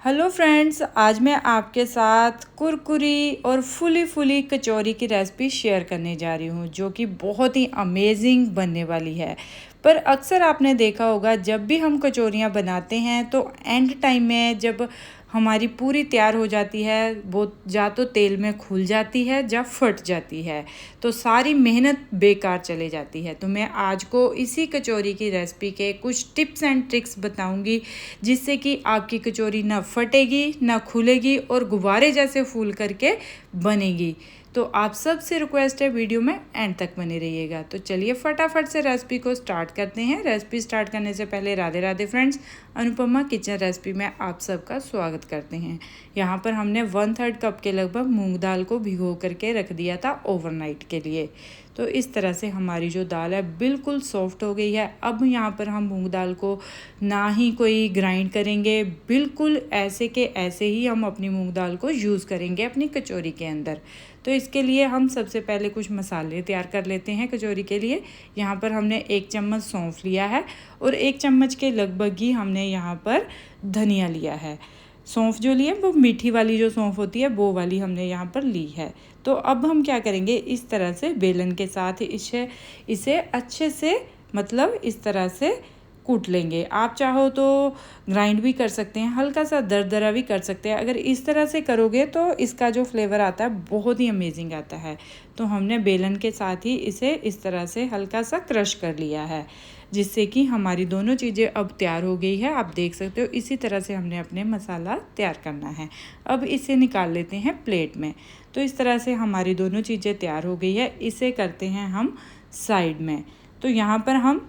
Hello friends, आज मैं आपके साथ कुरकुरी और फुली फुली कचौरी की रेसिपी शेयर करने जा रही हूँ, जो कि बहुत ही अमेजिंग बनने वाली है। पर अक्सर आपने देखा होगा, जब भी हम कचौरियाँ बनाते हैं तो एंड टाइम में जब हमारी पूरी तैयार हो जाती है, वो या तो तेल में खुल जाती है या फट जाती है, तो सारी मेहनत बेकार चले जाती है। तो मैं आज को इसी कचौरी की रेसिपी के कुछ टिप्स एंड ट्रिक्स बताऊंगी, जिससे कि आपकी कचौरी ना फटेगी, ना खुलेगी और गुब्बारे जैसे फूल करके बनेगी। तो आप सबसे रिक्वेस्ट है, वीडियो में एंड तक बने रहिएगा। तो चलिए फटाफट से रेसिपी को स्टार्ट करते हैं। रेसिपी स्टार्ट करने से पहले Radhe Radhe friends, Anupama kitchen recipe में आप सबका स्वागत करते हैं। यहाँ पर हमने 1/3 कप के लगभग मूंग दाल को भिगो करके रख दिया था ओवरनाइट के लिए। तो इस तरह से हमारी जो दाल है बिल्कुल सॉफ्ट हो गई है। अब यहाँ पर हम मूंग दाल को ना ही कोई ग्राइंड करेंगे, बिल्कुल ऐसे के ऐसे ही हम अपनी मूंग दाल को यूज़ करेंगे अपनी कचौरी के अंदर। तो इसके लिए हम सबसे पहले कुछ मसाले तैयार कर लेते हैं कचौरी के लिए। यहाँ पर हमने 1 चम्मच सौंफ लिया है और 1 चम्मच के लगभग ही हमने यहाँ पर धनिया लिया है। सौंफ जो ली है वो मीठी वाली जो सौंफ होती है वो वाली हमने यहाँ पर ली है। तो अब हम क्या करेंगे, इस तरह से बेलन के साथ इसे अच्छे से, मतलब इस तरह से कूट लेंगे। आप चाहो तो ग्राइंड भी कर सकते हैं, हल्का सा दरदरा भी कर सकते हैं। अगर इस तरह से करोगे तो इसका जो फ्लेवर आता है बहुत ही अमेजिंग आता है। तो हमने बेलन के साथ ही इसे इस तरह से हल्का सा क्रश कर लिया है, जिससे कि हमारी दोनों चीज़ें अब तैयार हो गई है। आप देख सकते हो इसी तरह से हमने अपने मसाला तैयार करना है। अब इसे निकाल लेते हैं प्लेट में। तो इस तरह से हमारी दोनों चीज़ें तैयार हो गई है। इसे करते हैं हम साइड में। तो यहाँ पर हम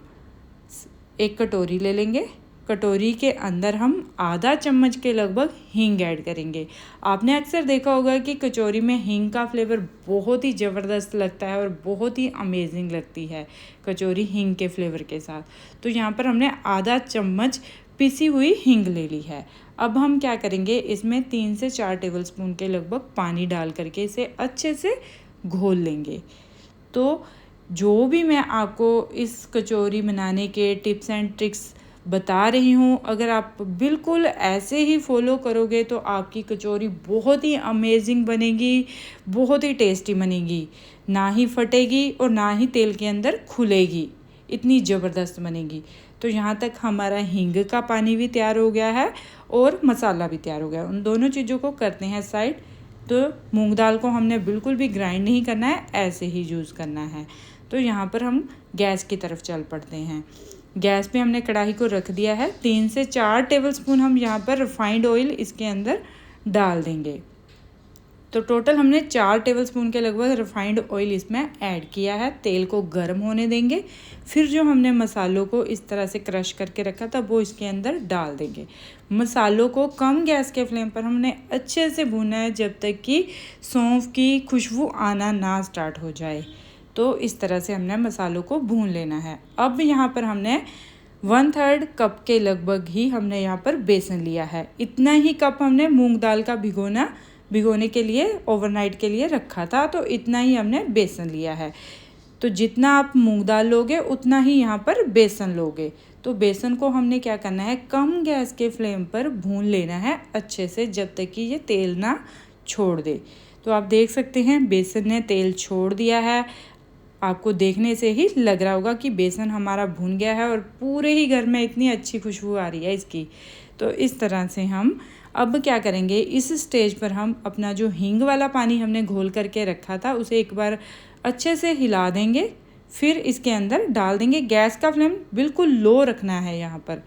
एक कटोरी ले लेंगे। कटोरी के अंदर हम आधा चम्मच के लगभग हींग ऐड करेंगे। आपने अक्सर देखा होगा कि कचौरी में हींग का फ्लेवर बहुत ही ज़बरदस्त लगता है और बहुत ही अमेजिंग लगती है कचौरी हींग के फ्लेवर के साथ। तो यहाँ पर हमने आधा चम्मच पिसी हुई हींग ले ली है। अब हम क्या करेंगे, इसमें 3 से 4 टेबलस्पून के लगभग पानी डाल करके इसे अच्छे से घोल लेंगे। तो जो भी मैं आपको इस कचौरी बनाने के टिप्स एंड ट्रिक्स बता रही हूँ, अगर आप बिल्कुल ऐसे ही फॉलो करोगे तो आपकी कचौरी बहुत ही अमेजिंग बनेगी, बहुत ही टेस्टी बनेगी। ना ही फटेगी और ना ही तेल के अंदर खुलेगी, इतनी ज़बरदस्त बनेगी। तो यहाँ तक हमारा हींग का पानी भी तैयार हो गया है और मसाला भी तैयार हो गया। उन दोनों चीज़ों को करते हैं साइड। तो मूंग दाल को हमने बिल्कुल भी ग्राइंड नहीं करना है, ऐसे ही यूज़ करना है। तो यहाँ पर हम गैस की तरफ चल पड़ते हैं। गैस पे हमने कढ़ाई को रख दिया है। 3 से 4 टेबलस्पून हम यहाँ पर रिफाइंड ऑयल इसके अंदर डाल देंगे। तो टोटल हमने 4 टेबलस्पून के लगभग रिफाइंड ऑयल इसमें ऐड किया है। तेल को गर्म होने देंगे। फिर जो हमने मसालों को इस तरह से क्रश करके रखा था वो इसके अंदर डाल देंगे। मसालों को कम गैस के फ्लेम पर हमने अच्छे से भूनना है, जब तक कि सौंफ की खुशबू आना ना स्टार्ट हो जाए। तो इस तरह से हमने मसालों को भून लेना है। अब यहाँ पर हमने 1/3 कप के लगभग ही हमने यहाँ पर बेसन लिया है। इतना ही कप हमने मूंग दाल का भिगोने के लिए ओवरनाइट के लिए रखा था, तो इतना ही हमने बेसन लिया है। तो जितना आप मूंग दाल लोगे उतना ही यहाँ पर बेसन लोगे। तो बेसन को हमने क्या करना है, कम गैस के फ्लेम पर भून लेना है अच्छे से, जब तक कि ये तेल ना छोड़ दे। तो आप देख सकते हैं बेसन ने तेल छोड़ दिया है। आपको देखने से ही लग रहा होगा कि बेसन हमारा भुन गया है और पूरे ही घर में इतनी अच्छी खुशबू आ रही है इसकी। तो इस तरह से हम अब क्या करेंगे, इस स्टेज पर हम अपना जो हींग वाला पानी हमने घोल करके रखा था उसे एक बार अच्छे से हिला देंगे। फिर इसके अंदर डाल देंगे। गैस का फ्लेम बिल्कुल लो रखना है यहाँ पर।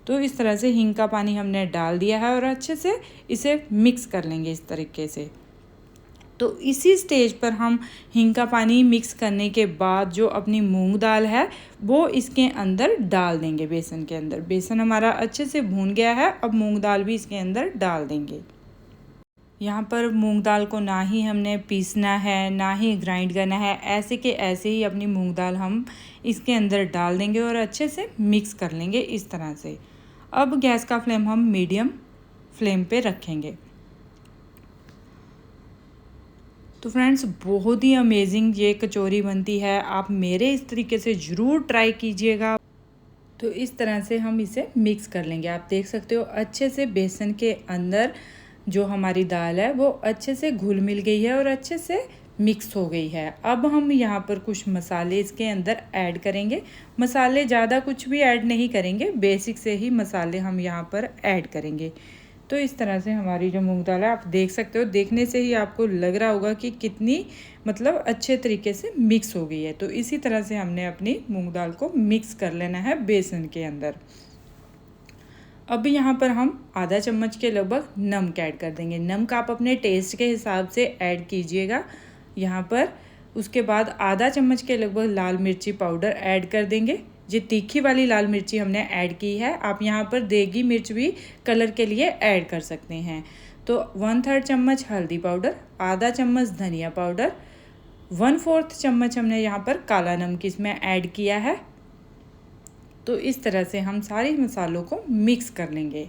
तो इस तरह से हींग का पानी हमने डाल दिया है और अच्छे से इसे मिक्स कर लेंगे इस तरीके से। तो इसी स्टेज पर हम हींग का पानी मिक्स करने के बाद जो अपनी मूंग दाल है वो इसके अंदर डाल देंगे। बेसन के अंदर बेसन हमारा अच्छे से भून गया है। अब मूंग दाल भी इसके अंदर डाल देंगे। यहाँ पर मूंग दाल को ना ही हमने पीसना है, ना ही ग्राइंड करना है, ऐसे के ऐसे ही अपनी मूंग दाल हम इसके अंदर डाल देंगे और अच्छे से मिक्स कर लेंगे इस तरह से। अब गैस का फ्लेम हम मीडियम फ्लेम पे रखेंगे। तो फ्रेंड्स, बहुत ही अमेजिंग ये कचौरी बनती है। आप मेरे इस तरीके से ज़रूर ट्राई कीजिएगा। तो इस तरह से हम इसे मिक्स कर लेंगे। आप देख सकते हो अच्छे से बेसन के अंदर जो हमारी दाल है वो अच्छे से घुल मिल गई है और अच्छे से मिक्स हो गई है। अब हम यहाँ पर कुछ मसाले इसके अंदर ऐड करेंगे। मसाले ज़्यादा कुछ भी ऐड नहीं करेंगे, बेसिक से ही मसाले हम यहाँ पर ऐड करेंगे। तो इस तरह से हमारी जो मूंग दाल है, आप देख सकते हो, देखने से ही आपको लग रहा होगा कि कितनी मतलब अच्छे तरीके से मिक्स हो गई है। तो इसी तरह से हमने अपनी मूंग दाल को मिक्स कर लेना है बेसन के अंदर। अब यहाँ पर हम आधा चम्मच के लगभग नमक ऐड कर देंगे। नमक आप अपने टेस्ट के हिसाब से ऐड कीजिएगा यहाँ पर। उसके बाद आधा चम्मच के लगभग लाल मिर्ची पाउडर ऐड कर देंगे। ये तीखी वाली लाल मिर्ची हमने ऐड की है। आप यहाँ पर देगी मिर्च भी कलर के लिए ऐड कर सकते हैं। तो 1/3 चम्मच हल्दी पाउडर, आधा चम्मच धनिया पाउडर, 1/4 चम्मच हमने यहाँ पर काला नमक इसमें ऐड किया है। तो इस तरह से हम सारे मसालों को मिक्स कर लेंगे।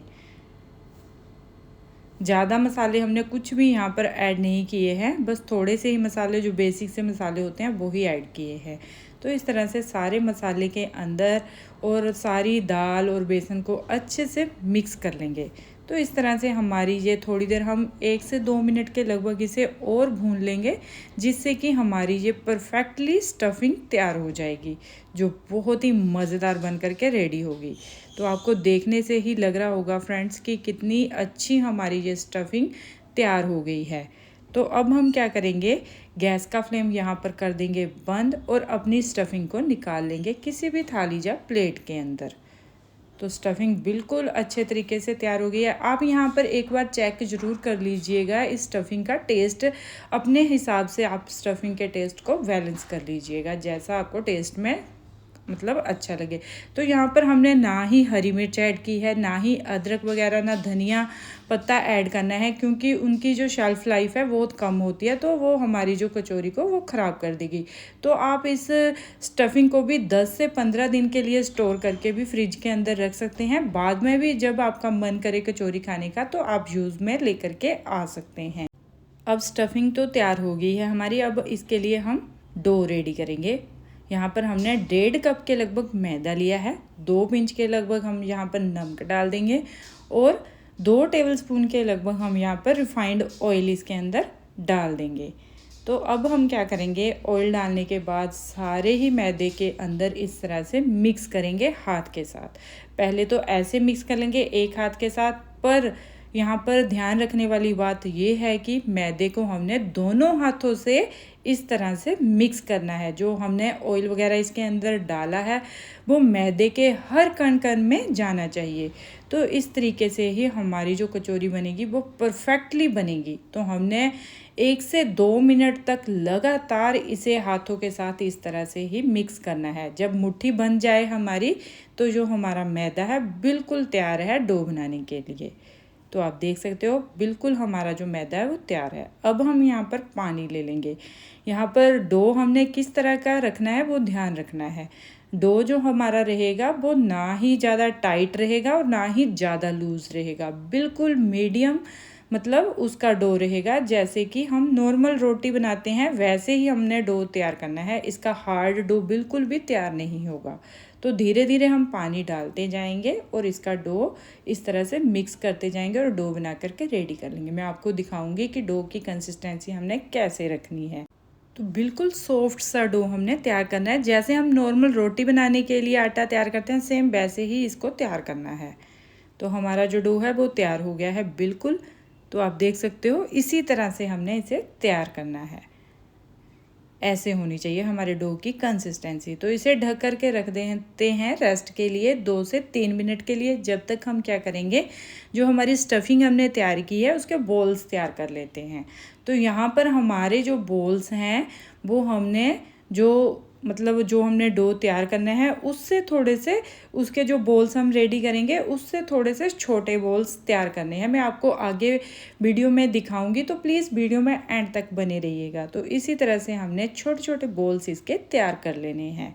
ज़्यादा मसाले हमने कुछ भी यहाँ पर ऐड नहीं किए हैं, बस थोड़े से ही मसाले जो बेसिक से मसाले होते हैं वो ही ऐड किए हैं। तो इस तरह से सारे मसाले के अंदर और सारी दाल और बेसन को अच्छे से मिक्स कर लेंगे। तो इस तरह से हमारी ये थोड़ी देर हम 1 से 2 मिनट के लगभग इसे और भून लेंगे, जिससे कि हमारी ये परफेक्टली स्टफिंग तैयार हो जाएगी, जो बहुत ही मज़ेदार बन कर के रेडी होगी। तो आपको देखने से ही लग रहा होगा फ्रेंड्स कि कितनी अच्छी हमारी ये स्टफिंग तैयार हो गई है। तो अब हम क्या करेंगे, गैस का फ्लेम यहाँ पर कर देंगे बंद और अपनी स्टफिंग को निकाल लेंगे किसी भी थाली या प्लेट के अंदर। तो स्टफिंग बिल्कुल अच्छे तरीके से तैयार हो गई है। आप यहाँ पर एक बार चेक ज़रूर कर लीजिएगा इस स्टफिंग का टेस्ट, अपने हिसाब से आप स्टफिंग के टेस्ट को बैलेंस कर लीजिएगा, जैसा आपको टेस्ट में मतलब अच्छा लगे। तो यहाँ पर हमने ना ही हरी मिर्च ऐड की है, ना ही अदरक वगैरह, ना धनिया पत्ता ऐड करना है, क्योंकि उनकी जो शेल्फ़ लाइफ है बहुत कम होती है, तो वो हमारी जो कचौरी को वो ख़राब कर देगी। तो आप इस स्टफिंग को भी 10 से 15 दिन के लिए स्टोर करके भी फ्रिज के अंदर रख सकते हैं। बाद में भी जब आपका मन करे कचौरी खाने का तो आप यूज़ में ले करके आ सकते हैं। अब स्टफिंग तो तैयार हो गई है हमारी। अब इसके लिए हम डो रेडी करेंगे। यहाँ पर हमने 1.5 कप के लगभग मैदा लिया है, 2 पिंच के लगभग हम यहाँ पर नमक डाल देंगे और 2 टेबलस्पून के लगभग हम यहाँ पर रिफाइंड ऑयल इसके अंदर डाल देंगे। तो अब हम क्या करेंगे, ऑयल डालने के बाद सारे ही मैदे के अंदर इस तरह से मिक्स करेंगे हाथ के साथ। पहले तो ऐसे मिक्स कर लेंगे एक हाथ के साथ, पर यहाँ पर ध्यान रखने वाली बात ये है कि मैदे को हमने दोनों हाथों से इस तरह से मिक्स करना है। जो हमने ऑयल वगैरह इसके अंदर डाला है वो मैदे के हर कण कण में जाना चाहिए। तो इस तरीके से ही हमारी जो कचौरी बनेगी वो परफेक्टली बनेगी। तो हमने 1 से 2 मिनट तक लगातार इसे हाथों के साथ इस तरह से ही मिक्स करना है। जब मुट्ठी बन जाए हमारी, तो जो हमारा मैदा है बिल्कुल तैयार है डो बनाने के लिए। तो आप देख सकते हो बिल्कुल हमारा जो मैदा है वो तैयार है। अब हम यहाँ पर पानी ले लेंगे। यहाँ पर डो हमने किस तरह का रखना है वो ध्यान रखना है। डो जो हमारा रहेगा वो ना ही ज़्यादा टाइट रहेगा और ना ही ज़्यादा लूज़ रहेगा, बिल्कुल मीडियम मतलब उसका डो रहेगा। जैसे कि हम नॉर्मल रोटी बनाते हैं वैसे ही हमने डो तैयार करना है। इसका हार्ड डो बिल्कुल भी तैयार नहीं होगा। तो धीरे धीरे हम पानी डालते जाएंगे और इसका डो इस तरह से मिक्स करते जाएंगे और डो बना करके रेडी कर लेंगे। मैं आपको दिखाऊंगी कि डो की कंसिस्टेंसी हमने कैसे रखनी है। तो बिल्कुल सॉफ्ट सा डो हमने तैयार करना है। जैसे हम नॉर्मल रोटी बनाने के लिए आटा तैयार करते हैं सेम वैसे ही इसको तैयार करना है। तो हमारा जो डो है वो तैयार हो गया है बिल्कुल। तो आप देख सकते हो इसी तरह से हमने इसे तैयार करना है। ऐसे होनी चाहिए हमारे डो की कंसिस्टेंसी। तो इसे ढक कर के रख देते हैं रेस्ट के लिए 2 से 3 मिनट के लिए, जब तक हम क्या करेंगे, जो हमारी स्टफिंग हमने तैयार की है उसके बॉल्स तैयार कर लेते हैं। तो यहाँ पर हमारे जो बॉल्स हैं वो हमने जो हमने डो तैयार करना है उससे थोड़े से, उसके जो बॉल्स हम रेडी करेंगे उससे थोड़े से छोटे बॉल्स तैयार करने हैं। मैं आपको आगे वीडियो में दिखाऊंगी, तो प्लीज़ वीडियो में एंड तक बने रहिएगा। तो इसी तरह से हमने छोटे छोटे बॉल्स इसके तैयार कर लेने हैं।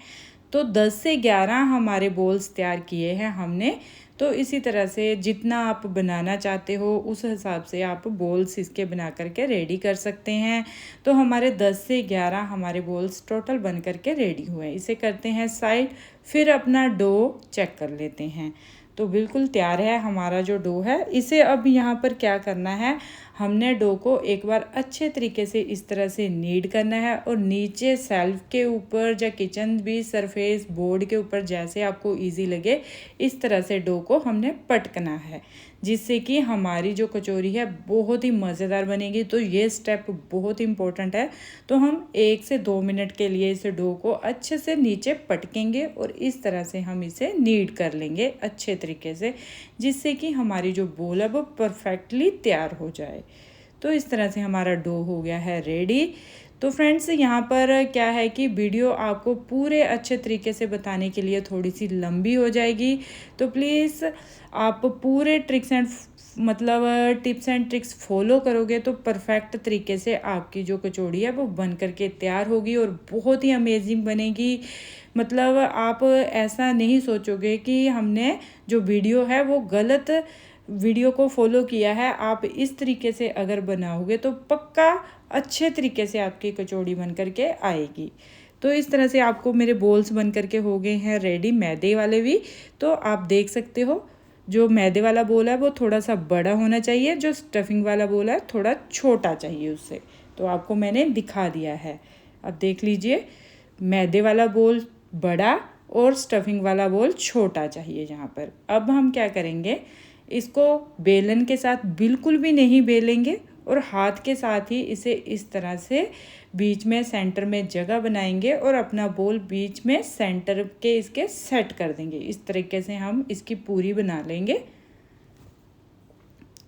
तो 10 से 11 हमारे बॉल्स तैयार किए हैं हमने। तो इसी तरह से जितना आप बनाना चाहते हो उस हिसाब से आप बोल्स इसके बना करके रेडी कर सकते हैं। तो हमारे 10 से 11 हमारे बोल्स टोटल बन करके रेडी हुए। इसे करते हैं साइड, फिर अपना डो चेक कर लेते हैं। तो बिल्कुल तैयार है हमारा जो डो है। इसे अब यहाँ पर क्या करना है, हमने डो को एक बार अच्छे तरीके से इस तरह से नीड करना है और नीचे सेल्फ के ऊपर या किचन भी सरफेस बोर्ड के ऊपर जैसे आपको इजी लगे इस तरह से डो को हमने पटकना है, जिससे कि हमारी जो कचौरी है बहुत ही मज़ेदार बनेगी। तो ये स्टेप बहुत इम्पोर्टेंट है। तो हम 1 से 2 मिनट के लिए इस डो को अच्छे से नीचे पटकेंगे और इस तरह से हम इसे नीड कर लेंगे अच्छे तरीके से, जिससे कि हमारी जो बोल है वो परफेक्टली तैयार हो जाए। तो इस तरह से हमारा डो हो गया है रेडी। तो फ्रेंड्स यहाँ पर क्या है कि वीडियो आपको पूरे अच्छे तरीके से बताने के लिए थोड़ी सी लंबी हो जाएगी। तो प्लीज़ आप पूरे टिप्स एंड ट्रिक्स फॉलो करोगे तो परफेक्ट तरीके से आपकी जो कचौड़ी है वो बन करके तैयार होगी और बहुत ही अमेजिंग बनेगी। मतलब आप ऐसा नहीं सोचोगे कि हमने जो वीडियो है वो गलत वीडियो को फॉलो किया है। आप इस तरीके से अगर बनाओगे तो पक्का अच्छे तरीके से आपकी कचौड़ी बन करके आएगी। तो इस तरह से आपको मेरे बोल्स बन करके हो गए हैं रेडी, मैदे वाले भी। तो आप देख सकते हो जो मैदे वाला बोल है वो थोड़ा सा बड़ा होना चाहिए, जो स्टफिंग वाला बोल है थोड़ा छोटा चाहिए उससे। तो आपको मैंने दिखा दिया है। अब देख लीजिए, मैदे वाला बोल बड़ा और स्टफिंग वाला बोल छोटा चाहिए यहाँ पर। अब हम क्या करेंगे, इसको बेलन के साथ बिल्कुल भी नहीं बेलेंगे और हाथ के साथ ही इसे इस तरह से बीच में सेंटर में जगह बनाएंगे और अपना बोल बीच में सेंटर के इसके सेट कर देंगे। इस तरीके से हम इसकी पूरी बना लेंगे।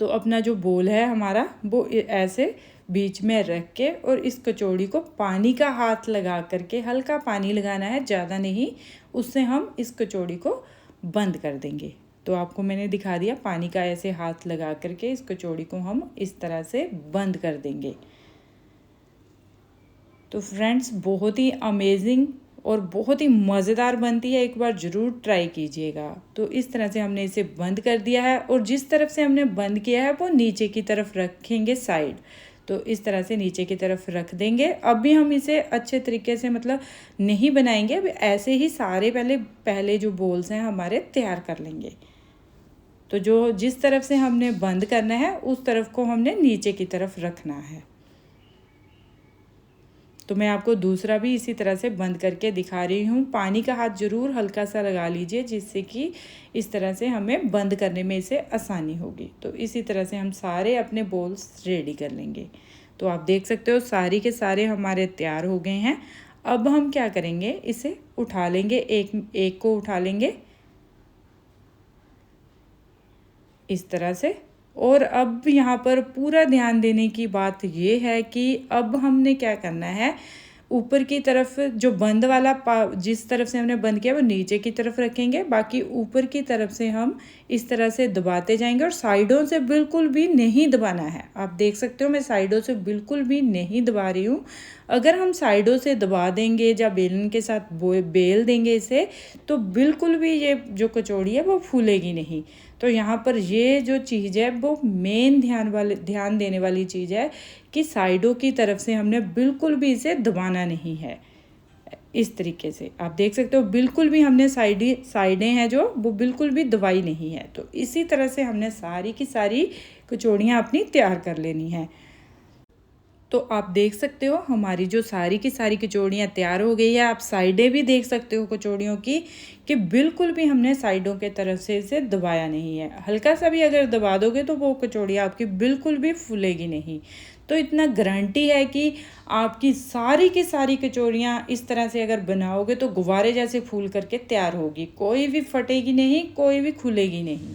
तो अपना जो बोल है हमारा वो ऐसे बीच में रख के और इस कचौड़ी को पानी का हाथ लगा करके, हल्का पानी लगाना है ज़्यादा नहीं, उससे हम इस कचौड़ी को बंद कर देंगे। तो आपको मैंने दिखा दिया, पानी का ऐसे हाथ लगा करके इस कचौड़ी को हम इस तरह से बंद कर देंगे। तो फ्रेंड्स बहुत ही अमेजिंग और बहुत ही मज़ेदार बनती है, एक बार ज़रूर ट्राई कीजिएगा। तो इस तरह से हमने इसे बंद कर दिया है और जिस तरफ से हमने बंद किया है वो नीचे की तरफ रखेंगे साइड। तो इस तरह से नीचे की तरफ रख देंगे। अब भी हम इसे अच्छे तरीके से नहीं बनाएंगे, अब ऐसे ही सारे पहले जो बोल्स हैं हमारे तैयार कर लेंगे। तो जो जिस तरफ से हमने बंद करना है उस तरफ को हमने नीचे की तरफ रखना है। तो मैं आपको दूसरा भी इसी तरह से बंद करके दिखा रही हूँ। पानी का हाथ ज़रूर हल्का सा लगा लीजिए, जिससे कि इस तरह से हमें बंद करने में इसे आसानी होगी। तो इसी तरह से हम सारे अपने बोल्स रेडी कर लेंगे। तो आप देख सकते हो सारी के सारे हमारे तैयार हो गए हैं। अब हम क्या करेंगे, इसे उठा लेंगे, एक को उठा लेंगे इस तरह से। और अब यहाँ पर पूरा ध्यान देने की बात ये है कि अब हमने क्या करना है, ऊपर की तरफ जो बंद वाला जिस तरफ से हमने बंद किया वो नीचे की तरफ रखेंगे, बाकी ऊपर की तरफ से हम इस तरह से दबाते जाएंगे और साइडों से बिल्कुल भी नहीं दबाना है। आप देख सकते हो मैं साइडों से बिल्कुल भी नहीं दबा रही हूँ। अगर हम साइडों से दबा देंगे या बेलन के साथ बेल देंगे इसे, तो बिल्कुल भी ये जो कचौड़ी है वो फूलेगी नहीं। तो यहाँ पर ये जो चीज़ है वो मेन ध्यान देने वाली चीज़ है कि साइडों की तरफ से हमने बिल्कुल भी इसे दबाना नहीं है। इस तरीके से आप देख सकते हो बिल्कुल भी हमने साइडें हैं जो वो बिल्कुल भी दबाई नहीं है। तो इसी तरह से हमने सारी की सारी कचौड़ियाँ अपनी तैयार कर लेनी है। तो आप देख सकते हो हमारी जो सारी की सारी कचौड़ियाँ तैयार हो गई है। आप साइडें भी देख सकते हो कचौड़ियों की कि बिल्कुल भी हमने साइडों के तरफ से इसे दबाया नहीं है। हल्का सा भी अगर दबा दोगे तो वो कचौड़ियाँ आपकी बिल्कुल भी फूलेगी नहीं। तो इतना गारंटी है कि आपकी सारी की सारी कचौड़ियाँ इस तरह से अगर बनाओगे तो गुब्बारे जैसे फूल करके तैयार होगी, कोई भी फटेगी नहीं, कोई भी खुलेगी नहीं।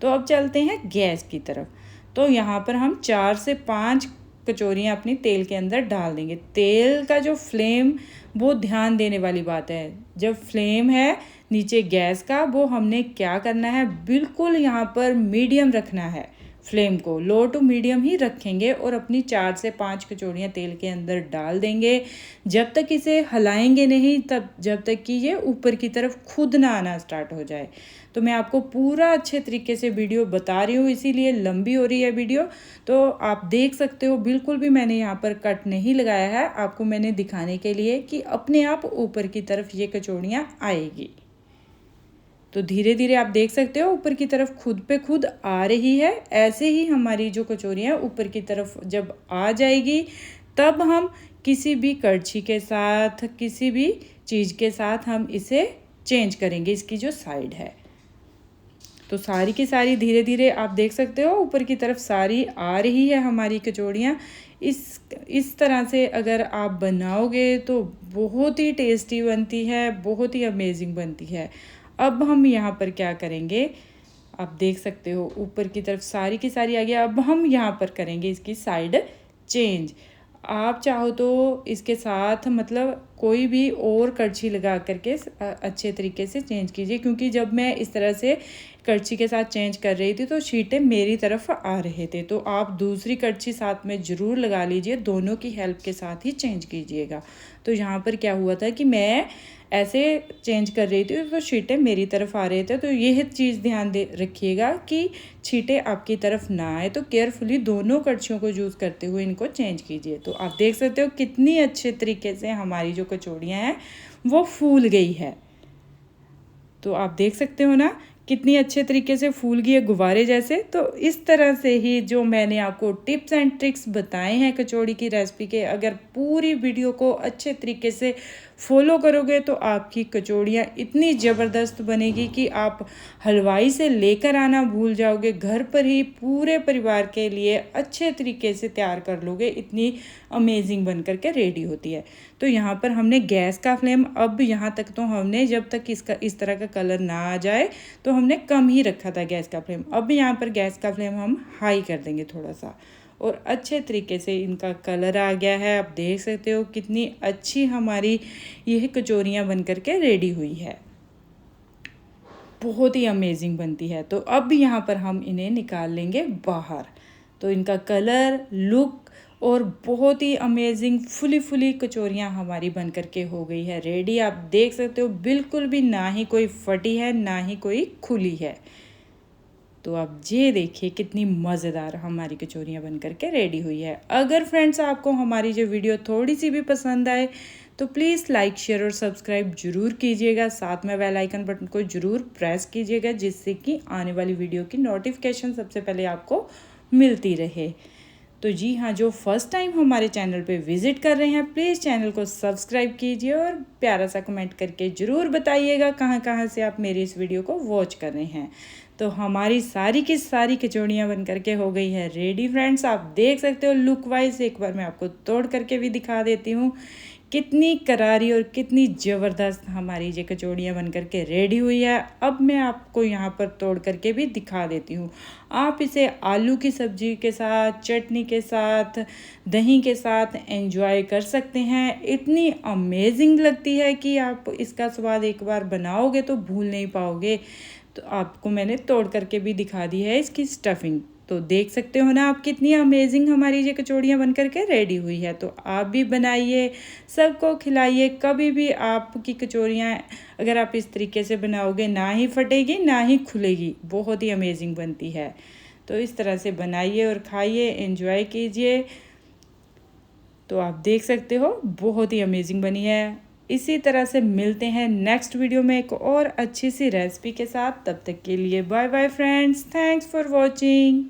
तो अब चलते हैं गैस की तरफ। तो यहाँ पर हम 4 से 5 कचौरियाँ अपनी तेल के अंदर डाल देंगे। तेल का जो फ्लेम वो ध्यान देने वाली बात है। जब फ्लेम है नीचे गैस का वो हमने क्या करना है, बिल्कुल यहाँ पर मीडियम रखना है। फ्लेम को लो टू मीडियम ही रखेंगे और अपनी 4 से 5 कचौड़ियाँ तेल के अंदर डाल देंगे। जब तक इसे हिलाएंगे नहीं तब जब तक कि ये ऊपर की तरफ खुद ना आना स्टार्ट हो जाए। तो मैं आपको पूरा अच्छे तरीके से वीडियो बता रही हूँ, इसीलिए लंबी हो रही है वीडियो। तो आप देख सकते हो बिल्कुल भी मैंने यहाँ पर कट नहीं लगाया है, आपको मैंने दिखाने के लिए कि अपने आप ऊपर की तरफ ये कचौड़ियाँ आएगी। तो धीरे धीरे आप देख सकते हो ऊपर की तरफ खुद पे खुद आ रही है। ऐसे ही हमारी जो कचौरियाँ ऊपर की तरफ जब आ जाएगी तब हम किसी भी कड़छी के साथ, किसी भी चीज़ के साथ हम इसे चेंज करेंगे, इसकी जो साइड है। तो सारी की सारी धीरे धीरे आप देख सकते हो ऊपर की तरफ सारी आ रही है हमारी कचौड़ियाँ। इस तरह से अगर आप बनाओगे तो बहुत ही टेस्टी बनती है, बहुत ही अमेजिंग बनती है। अब हम यहाँ पर क्या करेंगे, आप देख सकते हो ऊपर की तरफ सारी की सारी आ गया। अब हम यहाँ पर करेंगे इसकी साइड चेंज। आप चाहो तो इसके साथ मतलब कोई भी और कड़छी लगा करके अच्छे तरीके से चेंज कीजिए, क्योंकि जब मैं इस तरह से कड़छी के साथ चेंज कर रही थी तो छींटे मेरी तरफ आ रहे थे। तो आप दूसरी कड़छी साथ में ज़रूर लगा लीजिए, दोनों की हेल्प के साथ ही चेंज कीजिएगा। तो यहाँ पर क्या हुआ था कि मैं ऐसे चेंज कर रही थी तो छींटे मेरी तरफ आ रहे थे। तो यह चीज़ ध्यान दे रखिएगा कि छींटे आपकी तरफ ना आए। तो केयरफुली दोनों कड़छियों को यूज़ करते हुए इनको चेंज कीजिए। तो आप देख सकते हो कितनी अच्छे तरीके से हमारी जो कचौड़ियाँ हैं वो फूल गई है। तो आप देख सकते हो ना कितनी अच्छे तरीके से फूल गई है गुब्बारे जैसे। तो इस तरह से ही जो मैंने आपको टिप्स एंड ट्रिक्स बताए हैं कचौड़ी की रेसिपी के, अगर पूरी वीडियो को अच्छे तरीके से फॉलो करोगे तो आपकी कचौड़ियाँ इतनी ज़बरदस्त बनेगी कि आप हलवाई से लेकर आना भूल जाओगे, घर पर ही पूरे परिवार के लिए अच्छे तरीके से तैयार कर लोगे। इतनी अमेजिंग बन करके रेडी होती है। तो यहाँ पर हमने गैस का फ्लेम अब यहाँ तक तो हमने जब तक इसका इस तरह का कलर ना आ जाए तो हमने कम ही रखा था गैस का फ्लेम। अब यहाँ पर गैस का फ्लेम हम हाई कर देंगे थोड़ा सा, और अच्छे तरीके से इनका कलर आ गया है। आप देख सकते हो कितनी अच्छी हमारी यह कचौरियाँ बन करके रेडी हुई है, बहुत ही अमेजिंग बनती है। तो अब यहाँ पर हम इन्हें निकाल लेंगे बाहर। तो इनका कलर, लुक और बहुत ही अमेजिंग फुली फुली कचौरियाँ हमारी बन करके हो गई है रेडी। आप देख सकते हो बिल्कुल भी ना ही कोई फटी है ना ही कोई खुली है। तो आप ये देखिए कितनी मज़ेदार हमारी कचौरियाँ बन करके रेडी हुई है। अगर फ्रेंड्स आपको हमारी जो वीडियो थोड़ी सी भी पसंद आए तो प्लीज़ लाइक, शेयर और सब्सक्राइब ज़रूर कीजिएगा। साथ में बेल आइकन बटन को ज़रूर प्रेस कीजिएगा, जिससे कि आने वाली वीडियो की नोटिफिकेशन सबसे पहले आपको मिलती रहे। तो जी हाँ, जो फर्स्ट टाइम हमारे चैनल पे विज़िट कर रहे हैं प्लीज़ चैनल को सब्सक्राइब कीजिए और प्यारा सा कमेंट करके ज़रूर बताइएगा कहाँ कहाँ से आप मेरी इस वीडियो को वॉच कर रहे हैं। तो हमारी सारी की सारी कचौड़ियाँ बन करके हो गई है रेडी फ्रेंड्स। आप देख सकते हो लुक वाइज, एक बार मैं आपको तोड़ करके भी दिखा देती हूँ कितनी करारी और कितनी ज़बरदस्त हमारी ये कचौड़ियाँ बन करके रेडी हुई है। अब मैं आपको यहाँ पर तोड़ करके भी दिखा देती हूँ। आप इसे आलू की सब्ज़ी के साथ, चटनी के साथ, दही के साथ एंजॉय कर सकते हैं। इतनी अमेजिंग लगती है कि आप इसका स्वाद एक बार बनाओगे तो भूल नहीं पाओगे। तो आपको मैंने तोड़ करके भी दिखा दी है इसकी स्टफिंग। तो देख सकते हो ना आप कितनी अमेजिंग हमारी ये कचौड़ियाँ बन करके रेडी हुई है। तो आप भी बनाइए, सबको खिलाइए। कभी भी आपकी कचौड़ियाँ अगर आप इस तरीके से बनाओगे ना ही फटेगी ना ही खुलेगी, बहुत ही अमेजिंग बनती है। तो इस तरह से बनाइए और खाइए, एंजॉय कीजिए। तो आप देख सकते हो बहुत ही अमेजिंग बनी है। इसी तरह से मिलते हैं नेक्स्ट वीडियो में एक और अच्छी सी रेसिपी के साथ। तब तक के लिए bye bye friends, thanks for watching.